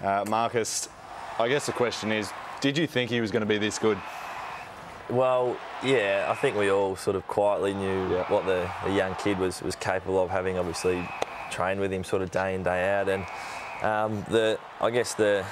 Marcus, I guess the question is, did you think he was going to be this good? Well, yeah, I think we all sort of quietly knew what the young kid was capable of, having obviously trained with him sort of day in, day out. And I guess the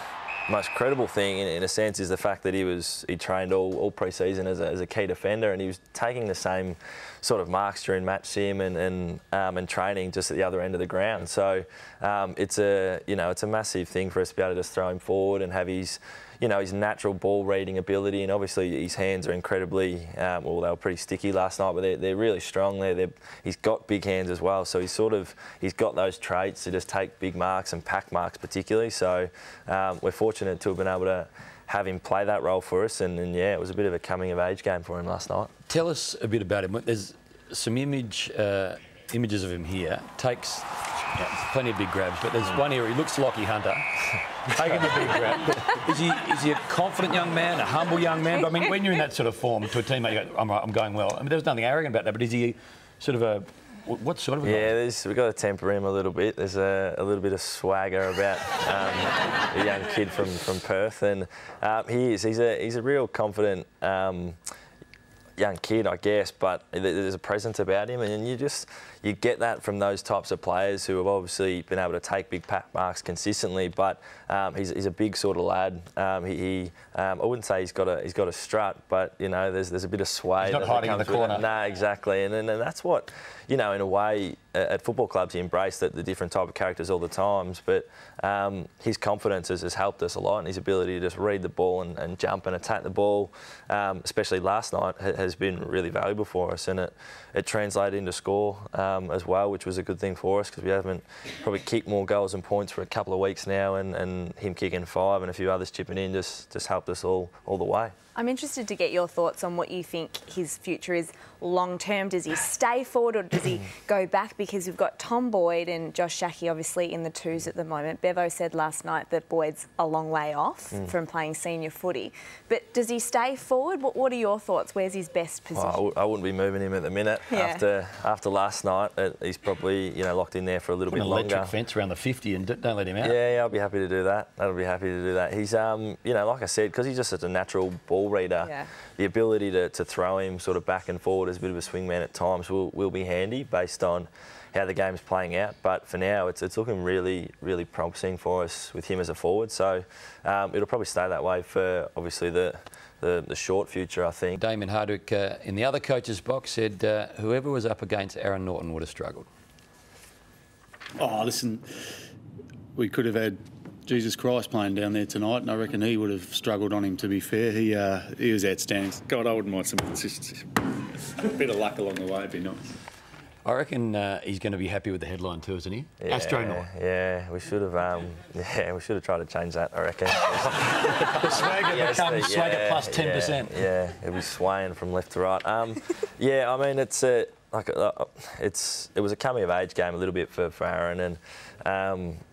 most credible thing, in a sense, is the fact that he trained all pre-season as a key defender, and he was taking the same sort of marks during match sim and training just at the other end of the ground. So it's a massive thing for us to be able to just throw him forward and have his natural ball reading ability, and obviously his hands are incredibly, well, they were pretty sticky last night, but they're really strong. He's got big hands as well, so he's got those traits to just take big marks and pack marks particularly. So we're fortunate to have been able to have him play that role for us, and yeah, it was a bit of a coming of age game for him last night. Tell us a bit about him. There's some images of him here. Takes plenty of big grabs, but there's one here, he looks Lockie Hunter, taking the big grab. Is he a confident young man, a humble young man? But I mean, when you're in that sort of form to a teammate, you go, I'm going well. I mean, there's nothing arrogant about that, but is he sort of what sort of a guy? Yeah, we've got to temper him a little bit. There's a little bit of swagger about a young kid from Perth, and he's a real confident young kid, I guess, but there's a presence about him, and you get that from those types of players who have obviously been able to take big pack marks consistently. But he's a big sort of lad. I wouldn't say he's got a strut, but there's a bit of sway. He's not hiding in the corner. No, exactly, and that's what in a way at football clubs you embrace the different type of characters all the times. But his confidence has helped us a lot, and his ability to just read the ball and jump and attack the ball, especially last night, has been really valuable for us, and it translated into score as well, which was a good thing for us, because we haven't probably kicked more goals and points for a couple of weeks now, and him kicking 5 and a few others chipping in just helped us all the way. I'm interested to get your thoughts on what you think his future is long term. Does he stay forward or does he go back? Because we've got Tom Boyd and Josh Shackey obviously in the twos at the moment. Bevo said last night that Boyd's a long way off from playing senior footy. But does he stay forward? What are your thoughts? Where's his best position? Well, I wouldn't be moving him at the minute. After last night. He's probably locked in there for a little bit longer. Electric fence around the 50 and don't let him out. Yeah, I'll be happy to do that. I'll be happy to do that. He's like I said, because he's just such a natural ball reader, the ability to throw him sort of back and forward as a bit of a swingman at times will be handy based on how the game's playing out. But for now, it's looking really, really promising for us with him as a forward. So it'll probably stay that way for obviously the short future, I think. Damien Hardwick in the other coach's box said whoever was up against Aaron Naughton would have struggled. Oh, listen, we could have had Jesus Christ playing down there tonight, and I reckon he would have struggled on him, to be fair. He was outstanding. God, I wouldn't mind some consistency. A bit of luck along the way would be nice. I reckon he's going to be happy with the headline too, isn't he? Yeah, Astronaut. Yeah, we should have tried to change that, I reckon. The swagger becomes swagger plus 10%. Yeah, he'll be swaying from left to right. Yeah, I mean, it was a coming of age game a little bit for Aaron, and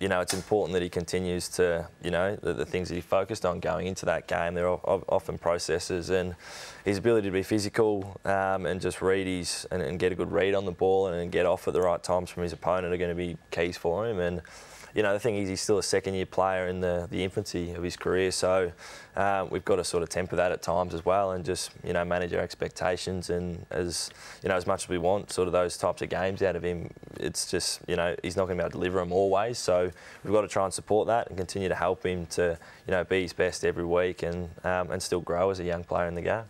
it's important that he continues to, the things that he focused on going into that game. They're often processes, and his ability to be physical and just read and get a good read on the ball and get off at the right times from his opponent are going to be keys for him. And the thing is, he's still a second-year player in the infancy of his career, so we've got to sort of temper that at times as well, and just manage our expectations. And as much as we want sort of those types of games out of him, it's just he's not going to be able to deliver them always. So we've got to try and support that and continue to help him to be his best every week and still grow as a young player in the game.